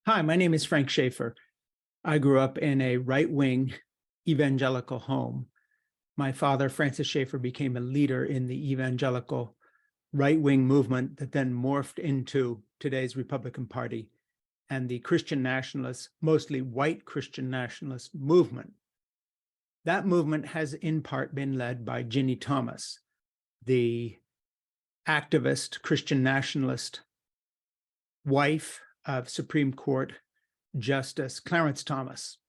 Hi, my name is Frank Schaefer. I grew up in a right-wing evangelical home. My father, Francis Schaefer, became a leader in the evangelical right-wing movement that then morphed into today's Republican Party and the Christian nationalist, mostly white Christian nationalist movement. That movement has in part been led by Ginny Thomas, the activist Christian nationalist wife of Supreme Court Justice Clarence Thomas.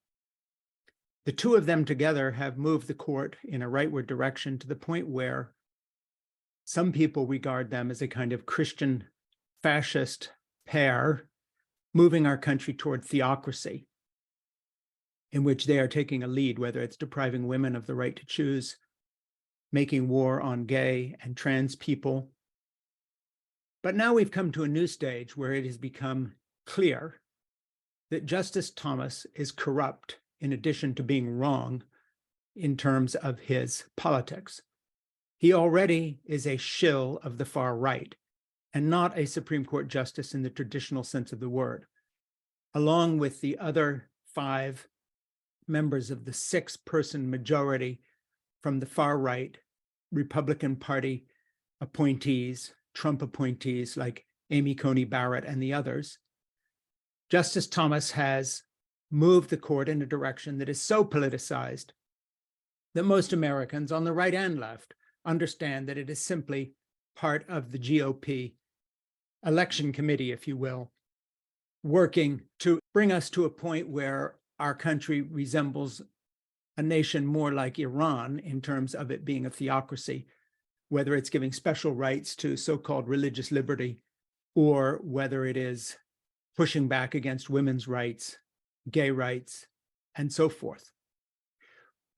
The two of them together have moved the court in a rightward direction to the point where some people regard them as a kind of Christian fascist pair moving our country toward theocracy, in which they are taking a lead, whether it's depriving women of the right to choose, making war on gay and trans people. But now we've come to a new stage where it has become clear that Justice Thomas is corrupt in addition to being wrong in terms of his politics. He already is a shill of the far right and not a Supreme Court justice in the traditional sense of the word. Along with the other 5 members of the 6-person majority from the far right Republican Party appointees, Trump appointees like Amy Coney Barrett and the others, Justice Thomas has moved the court in a direction that is so politicized that most Americans on the right and left understand that it is simply part of the GOP election committee, if you will, working to bring us to a point where our country resembles a nation more like Iran in terms of it being a theocracy, whether it's giving special rights to so-called religious liberty or whether it is pushing back against women's rights, gay rights, and so forth.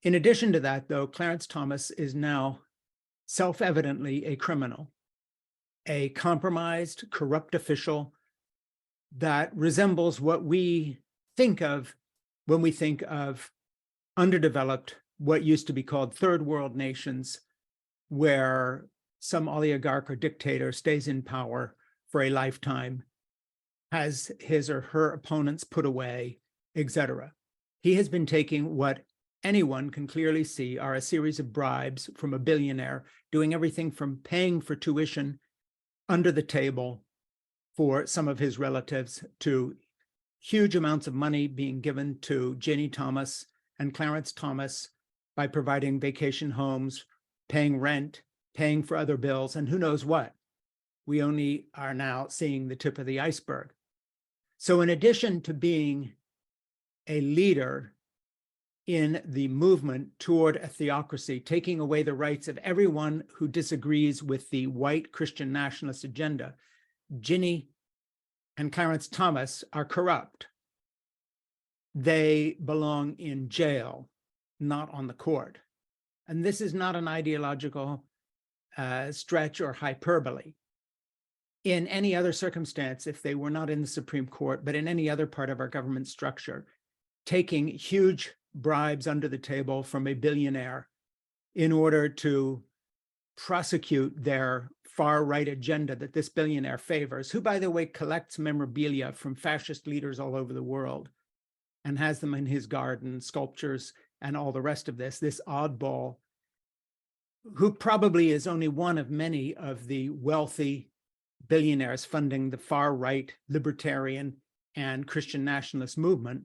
In addition to that, though, Clarence Thomas is now self-evidently a criminal, a compromised, corrupt official that resembles what we think of when we think of underdeveloped, what used to be called third world nations, where some oligarch or dictator stays in power for a lifetime, has his or her opponents put away, etc. He has been taking what anyone can clearly see are a series of bribes from a billionaire, doing everything from paying for tuition under the table for some of his relatives to huge amounts of money being given to Ginny Thomas and Clarence Thomas by providing vacation homes, paying rent, paying for other bills, and who knows what. We only are now seeing the tip of the iceberg. So in addition to being a leader in the movement toward a theocracy, taking away the rights of everyone who disagrees with the white Christian nationalist agenda, Ginny and Clarence Thomas are corrupt. They belong in jail, not on the court. And this is not an ideological stretch or hyperbole. In any other circumstance, if they were not in the Supreme Court, but in any other part of our government structure, taking huge bribes under the table from a billionaire in order to prosecute their far-right agenda that this billionaire favors, who, by the way, collects memorabilia from fascist leaders all over the world and has them in his garden, sculptures, and all the rest of this oddball, who probably is only one of many of the wealthy billionaires funding the far-right libertarian and Christian nationalist movement.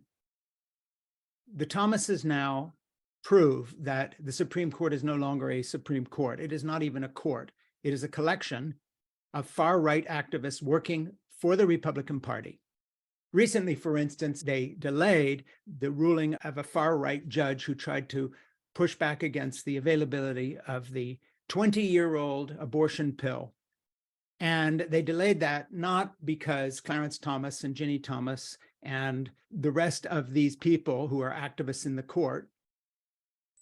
The Thomases now prove that the Supreme Court is no longer a Supreme Court. It is not even a court. It is a collection of far-right activists working for the Republican Party. Recently, for instance, they delayed the ruling of a far-right judge who tried to push back against the availability of the 20-year-old abortion pill. And they delayed that not because Clarence Thomas and Ginny Thomas and the rest of these people who are activists in the court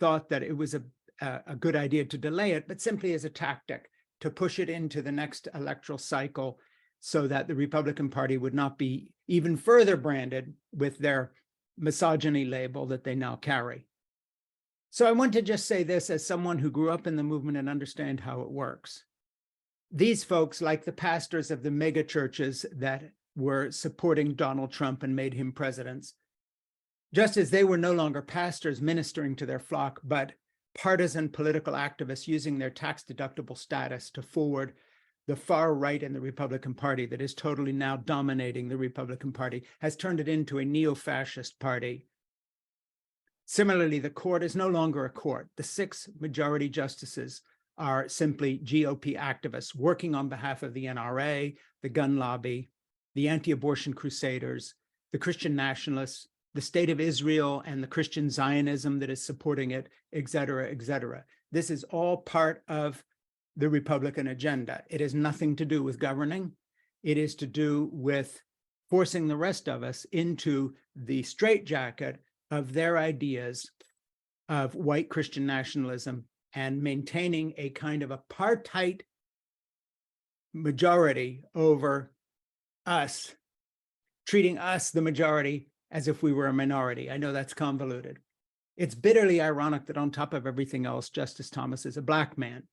thought that it was a good idea to delay it, but simply as a tactic to push it into the next electoral cycle so that the Republican Party would not be even further branded with their misogyny label that they now carry. So I want to just say this as someone who grew up in the movement and understand how it works. These folks, like the pastors of the mega churches that were supporting Donald Trump and made him president, just as they were no longer pastors ministering to their flock, but partisan political activists using their tax-deductible status to forward the far right in the Republican Party that is totally now dominating the Republican Party, has turned it into a neo-fascist party. Similarly, the court is no longer a court. The 6 majority justices are simply GOP activists working on behalf of the NRA, the gun lobby, the anti-abortion crusaders, the Christian nationalists, the state of Israel and the Christian Zionism that is supporting it, et cetera, et cetera. This is all part of the Republican agenda. It has nothing to do with governing. It is to do with forcing the rest of us into the straitjacket of their ideas of white Christian nationalism and maintaining a kind of apartheid majority over us, treating us, the majority, as if we were a minority. I know that's convoluted. It's bitterly ironic that on top of everything else, Justice Thomas is a Black man,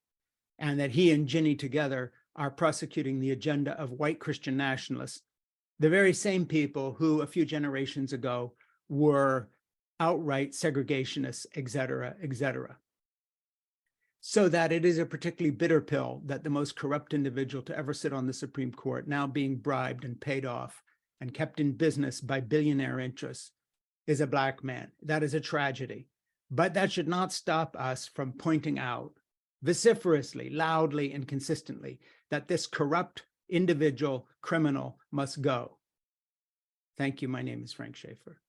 and that he and Ginny together are prosecuting the agenda of white Christian nationalists, the very same people who a few generations ago were outright segregationists, et cetera, et cetera. So that it is a particularly bitter pill that the most corrupt individual to ever sit on the Supreme Court, now being bribed and paid off and kept in business by billionaire interests, is a Black man. That is a tragedy. But that should not stop us from pointing out vociferously, loudly, and consistently that this corrupt individual criminal must go. Thank you. My name is Frank Schaeffer.